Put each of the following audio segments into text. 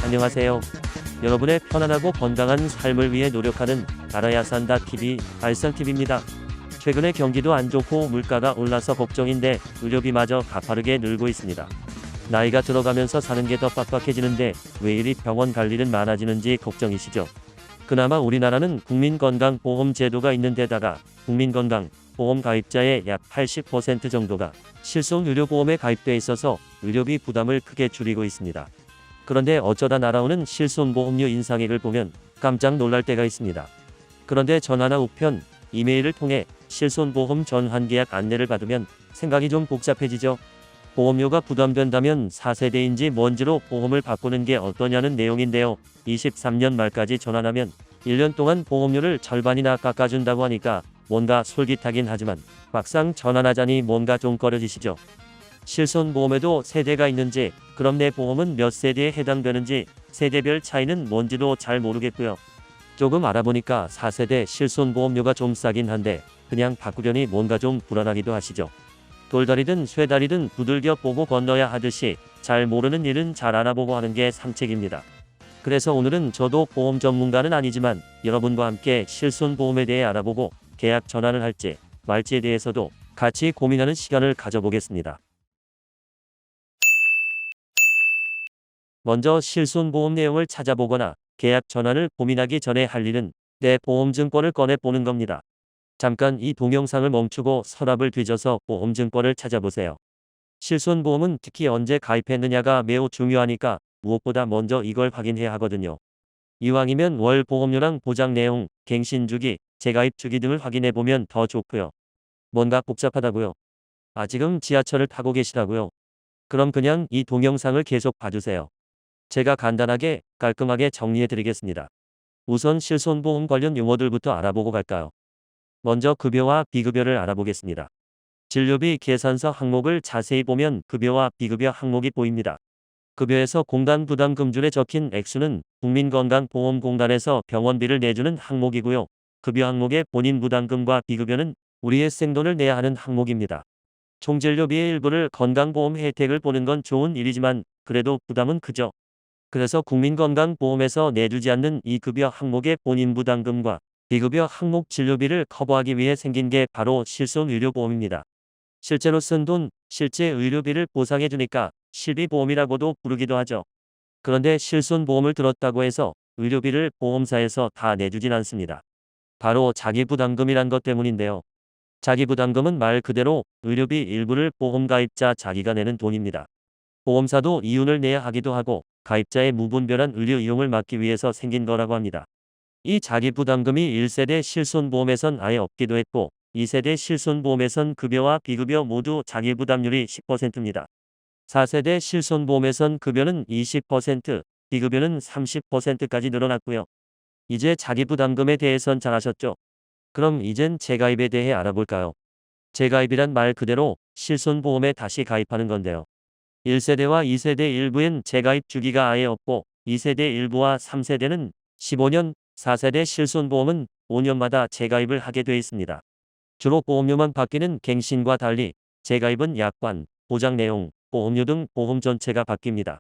안녕하세요. 여러분의 편안하고 건강한 삶을 위해 노력하는 알아야 산다 TV 알선TV입니다. 최근에 경기도 안 좋고 물가가 올라서 걱정인데 의료비마저 가파르게 늘고 있습니다. 나이가 들어가면서 사는 게 더 빡빡해지는데 왜 이리 병원 갈 일은 많아지는지 걱정이시죠? 그나마 우리나라는 국민건강보험 제도가 있는 데다가 국민건강보험 가입자의 약 80% 정도가 실손의료보험에 가입돼 있어서 의료비 부담을 크게 줄이고 있습니다. 그런데 어쩌다 날아오는 실손보험료 인상액을 보면 깜짝 놀랄 때가 있습니다. 그런데 전화나 우편, 이메일을 통해 실손보험 전환계약 안내를 받으면 생각이 좀 복잡해지죠. 보험료가 부담된다면 4세대인지 뭔지로 보험을 바꾸는 게 어떠냐는 내용인데요. 23년 말까지 전환하면 1년 동안 보험료를 절반이나 깎아준다고 하니까 뭔가 솔깃하긴 하지만 막상 전환하자니 뭔가 좀 꺼려지시죠. 실손보험에도 세대가 있는지, 그럼 내 보험은 몇 세대에 해당되는지, 세대별 차이는 뭔지도 잘 모르겠고요. 조금 알아보니까 4세대 실손보험료가 좀 싸긴 한데 그냥 바꾸려니 뭔가 좀 불안하기도 하시죠. 돌다리든 쇠다리든 두들겨 보고 건너야 하듯이 잘 모르는 일은 잘 알아보고 하는 게 상책입니다. 그래서 오늘은 저도 보험 전문가는 아니지만 여러분과 함께 실손보험에 대해 알아보고 계약 전환을 할지 말지에 대해서도 같이 고민하는 시간을 가져보겠습니다. 먼저 실손보험 내용을 찾아보거나 계약 전환을 고민하기 전에 할 일은 내 보험증권을 꺼내보는 겁니다. 잠깐 이 동영상을 멈추고 서랍을 뒤져서 보험증권을 찾아보세요. 실손보험은 특히 언제 가입했느냐가 매우 중요하니까 무엇보다 먼저 이걸 확인해야 하거든요. 이왕이면 월 보험료랑 보장 내용, 갱신 주기, 재가입 주기 등을 확인해보면 더 좋고요. 뭔가 복잡하다고요? 지금 지하철을 타고 계시다고요? 그럼 그냥 이 동영상을 계속 봐주세요. 제가 간단하게 깔끔하게 정리해드리겠습니다. 우선 실손보험 관련 용어들부터 알아보고 갈까요? 먼저 급여와 비급여를 알아보겠습니다. 진료비 계산서 항목을 자세히 보면 급여와 비급여 항목이 보입니다. 급여에서 공단 부담금줄에 적힌 액수는 국민건강보험공단에서 병원비를 내주는 항목이고요. 급여 항목의 본인 부담금과 비급여는 우리의 생돈을 내야 하는 항목입니다. 총진료비의 일부를 건강보험 혜택을 보는 건 좋은 일이지만 그래도 부담은 크죠. 그래서 국민건강보험에서 내주지 않는 이 급여 항목의 본인 부담금과 비급여 항목 진료비를 커버하기 위해 생긴 게 바로 실손의료보험입니다. 실제로 쓴 돈, 실제 의료비를 보상해주니까 실비보험이라고도 부르기도 하죠. 그런데 실손보험을 들었다고 해서 의료비를 보험사에서 다 내주진 않습니다. 바로 자기부담금이란 것 때문인데요. 자기부담금은 말 그대로 의료비 일부를 보험가입자 자기가 내는 돈입니다. 보험사도 이윤을 내야 하기도 하고 가입자의 무분별한 의료 이용을 막기 위해서 생긴 거라고 합니다. 이 자기부담금이 1세대 실손보험에선 아예 없기도 했고 2세대 실손보험에선 급여와 비급여 모두 자기부담률이 10%입니다. 4세대 실손보험에선 급여는 20%, 비급여는 30%까지 늘어났고요. 이제 자기부담금에 대해선 잘 아셨죠? 그럼 이젠 재가입에 대해 알아볼까요? 재가입이란 말 그대로 실손보험에 다시 가입하는 건데요. 1세대와 2세대 일부엔 재가입 주기가 아예 없고 2세대 일부와 3세대는 15년, 4세대 실손보험은 5년마다 재가입을 하게 돼 있습니다. 주로 보험료만 바뀌는 갱신과 달리 재가입은 약관, 보장 내용, 보험료 등 보험 전체가 바뀝니다.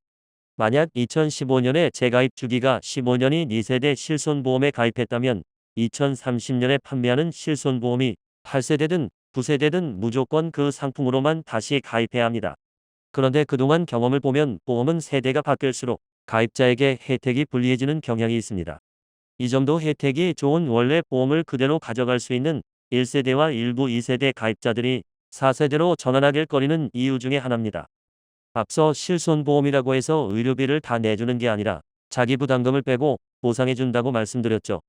만약 2015년에 재가입 주기가 15년인 2세대 실손보험에 가입했다면 2030년에 판매하는 실손보험이 8세대든 9세대든 무조건 그 상품으로만 다시 가입해야 합니다. 그런데 그동안 경험을 보면 보험은 세대가 바뀔수록 가입자에게 혜택이 불리해지는 경향이 있습니다. 이 정도 혜택이 좋은 원래 보험을 그대로 가져갈 수 있는 1세대와 일부 2세대 가입자들이 4세대로 전환하길 꺼리는 이유 중에 하나입니다. 앞서 실손보험이라고 해서 의료비를 다 내주는 게 아니라 자기 부담금을 빼고 보상해준다고 말씀드렸죠.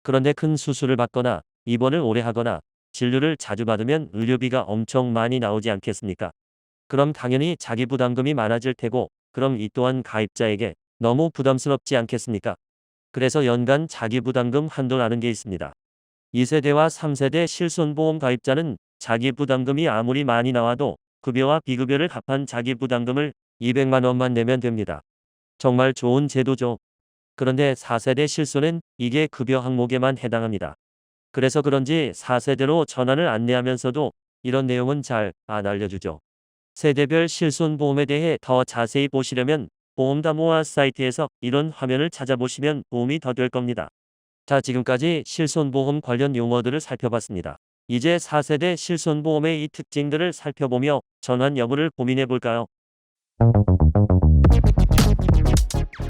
그런데 큰 수술을 받거나 입원을 오래 하거나 진료를 자주 받으면 의료비가 엄청 많이 나오지 않겠습니까? 그럼 당연히 자기 부담금이 많아질 테고 그럼 이 또한 가입자에게 너무 부담스럽지 않겠습니까? 그래서 연간 자기 부담금 한도라는 게 있습니다. 2세대와 3세대 실손보험 가입자는 자기 부담금이 아무리 많이 나와도 급여와 비급여를 합한 자기 부담금을 200만 원만 내면 됩니다. 정말 좋은 제도죠. 그런데 4세대 실손은 이게 급여 항목에만 해당합니다. 그래서 그런지 4세대로 전환을 안내하면서도 이런 내용은 잘 안 알려주죠. 세대별 실손보험에 대해 더 자세히 보시려면 보험담보와 사이트에서 이런 화면을 찾아보시면 도움이 더 될 겁니다. 자, 지금까지 실손보험 관련 용어들을 살펴봤습니다. 이제 4세대 실손보험의 이 특징들을 살펴보며 전환 여부를 고민해 볼까요?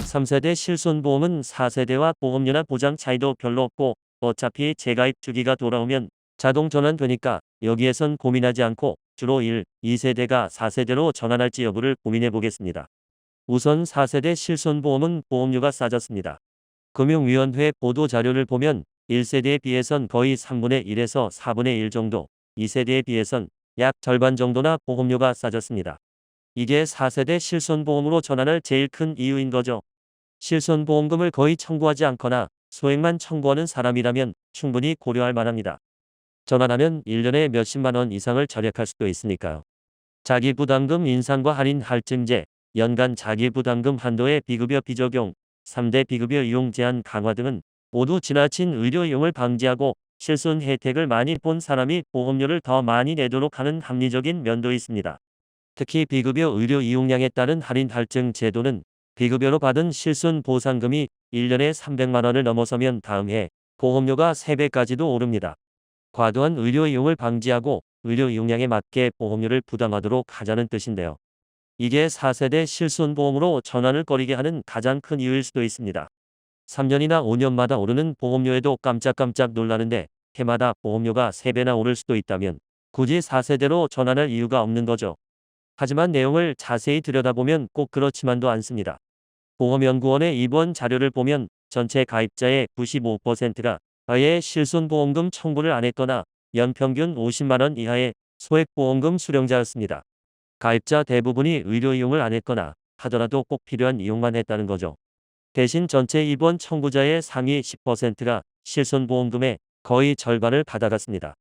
3세대 실손보험은 4세대와 보험료나 보장 차이도 별로 없고 어차피 재가입 주기가 돌아오면 자동 전환되니까 여기에선 고민하지 않고 주로 1, 2세대가 4세대로 전환할지 여부를 고민해 보겠습니다. 우선 4세대 실손보험은 보험료가 싸졌습니다. 금융위원회 보도자료를 보면 1세대에 비해선 거의 3분의 1에서 4분의 1 정도, 2세대에 비해선 약 절반 정도나 보험료가 싸졌습니다. 이게 4세대 실손보험으로 전환할 제일 큰 이유인 거죠. 실손보험금을 거의 청구하지 않거나 소액만 청구하는 사람이라면 충분히 고려할 만합니다. 전환하면 1년에 몇십만 원 이상을 절약할 수도 있으니까요. 자기부담금 인상과 할인 할증제, 연간 자기부담금 한도의 비급여 비적용, 3대 비급여 이용 제한 강화 등은 모두 지나친 의료 이용을 방지하고 실손 혜택을 많이 본 사람이 보험료를 더 많이 내도록 하는 합리적인 면도 있습니다. 특히 비급여 의료 이용량에 따른 할인 할증 제도는 비급여로 받은 실손 보상금이 1년에 300만 원을 넘어서면 다음 해 보험료가 3배까지도 오릅니다. 과도한 의료 이용을 방지하고 의료 이용량에 맞게 보험료를 부담하도록 하자는 뜻인데요. 이게 4세대 실손보험으로 전환을 꺼리게 하는 가장 큰 이유일 수도 있습니다. 3년이나 5년마다 오르는 보험료에도 깜짝깜짝 놀라는데 해마다 보험료가 3배나 오를 수도 있다면 굳이 4세대로 전환할 이유가 없는 거죠. 하지만 내용을 자세히 들여다보면 꼭 그렇지만도 않습니다. 보험연구원의 이번 자료를 보면 전체 가입자의 95%가 아예 실손보험금 청구를 안 했거나 연평균 50만 원 이하의 소액보험금 수령자였습니다. 가입자 대부분이 의료 이용을 안 했거나 하더라도 꼭 필요한 이용만 했다는 거죠. 대신 전체 입원 청구자의 상위 10%가 실손보험금의 거의 절반을 받아갔습니다.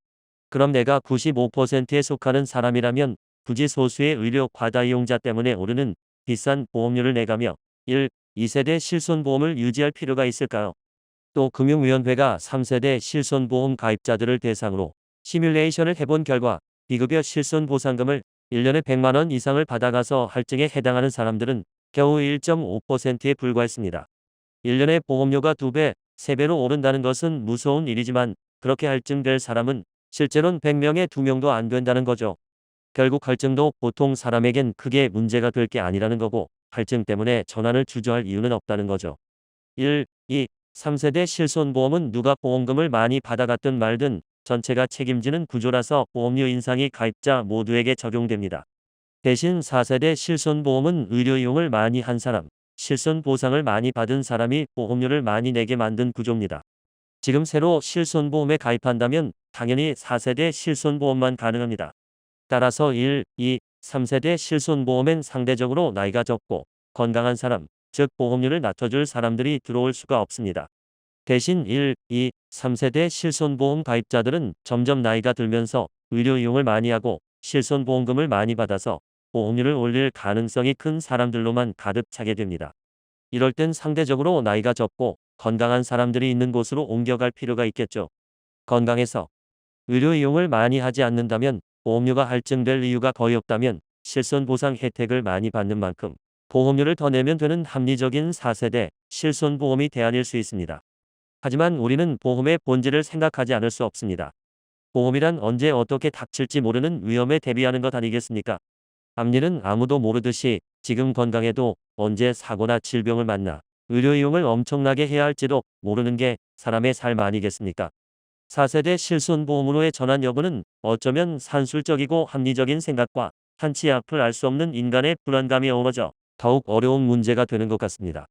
그럼 내가 95%에 속하는 사람이라면 굳이 소수의 의료 과다 이용자 때문에 오르는 비싼 보험료를 내가며 1, 2세대 실손보험을 유지할 필요가 있을까요? 또 금융위원회가 3세대 실손보험 가입자들을 대상으로 시뮬레이션을 해본 결과 비급여 실손보상금을 1년에 100만 원 이상을 받아가서 할증에 해당하는 사람들은 겨우 1.5%에 불과했습니다. 1년에 보험료가 2배, 3배로 오른다는 것은 무서운 일이지만 그렇게 할증될 사람은 실제로는 100명에 2명도 안 된다는 거죠. 결국 할증도 보통 사람에겐 크게 문제가 될 게 아니라는 거고 할증 때문에 전환을 주저할 이유는 없다는 거죠. 1, 2, 3세대 실손보험은 누가 보험금을 많이 받아갔든 말든 전체가 책임지는 구조라서 보험료 인상이 가입자 모두에게 적용됩니다. 대신 4세대 실손보험은 의료 이용을 많이 한 사람, 실손 보상을 많이 받은 사람이 보험료를 많이 내게 만든 구조입니다. 지금 새로 실손보험에 가입한다면 당연히 4세대 실손보험만 가능합니다. 따라서 1, 2, 3세대 실손보험엔 상대적으로 나이가 적고 건강한 사람, 즉 보험료를 낮춰줄 사람들이 들어올 수가 없습니다. 대신 1, 2, 3세대 실손보험 가입자들은 점점 나이가 들면서 의료 이용을 많이 하고 실손보험금을 많이 받아서 보험료를 올릴 가능성이 큰 사람들로만 가득 차게 됩니다. 이럴 땐 상대적으로 나이가 적고 건강한 사람들이 있는 곳으로 옮겨갈 필요가 있겠죠. 건강해서 의료 이용을 많이 하지 않는다면 보험료가 할증될 이유가 거의 없다면 실손보상 혜택을 많이 받는 만큼 보험료를 더 내면 되는 합리적인 4세대 실손보험이 대안일 수 있습니다. 하지만 우리는 보험의 본질을 생각하지 않을 수 없습니다. 보험이란 언제 어떻게 닥칠지 모르는 위험에 대비하는 것 아니겠습니까? 앞일은 아무도 모르듯이 지금 건강해도 언제 사고나 질병을 만나 의료 이용을 엄청나게 해야 할지도 모르는 게 사람의 삶 아니겠습니까? 4세대 실손보험으로의 전환 여부는 어쩌면 산술적이고 합리적인 생각과 한치 앞을 알 수 없는 인간의 불안감이 어우러져 더욱 어려운 문제가 되는 것 같습니다.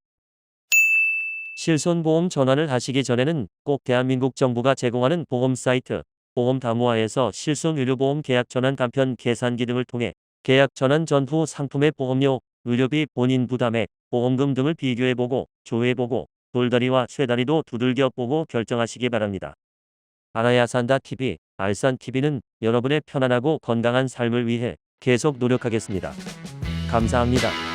실손보험 전환을 하시기 전에는 꼭 대한민국 정부가 제공하는 보험 사이트, 보험담보화에서 실손의료보험 계약 전환 간편 계산기 등을 통해 계약 전환 전후 상품의 보험료, 의료비 본인 부담액, 보험금 등을 비교해보고 조회해보고 돌다리와 쇠다리도 두들겨보고 결정하시기 바랍니다. 알아야 산다 TV, 알산 TV는 여러분의 편안하고 건강한 삶을 위해 계속 노력하겠습니다. 감사합니다.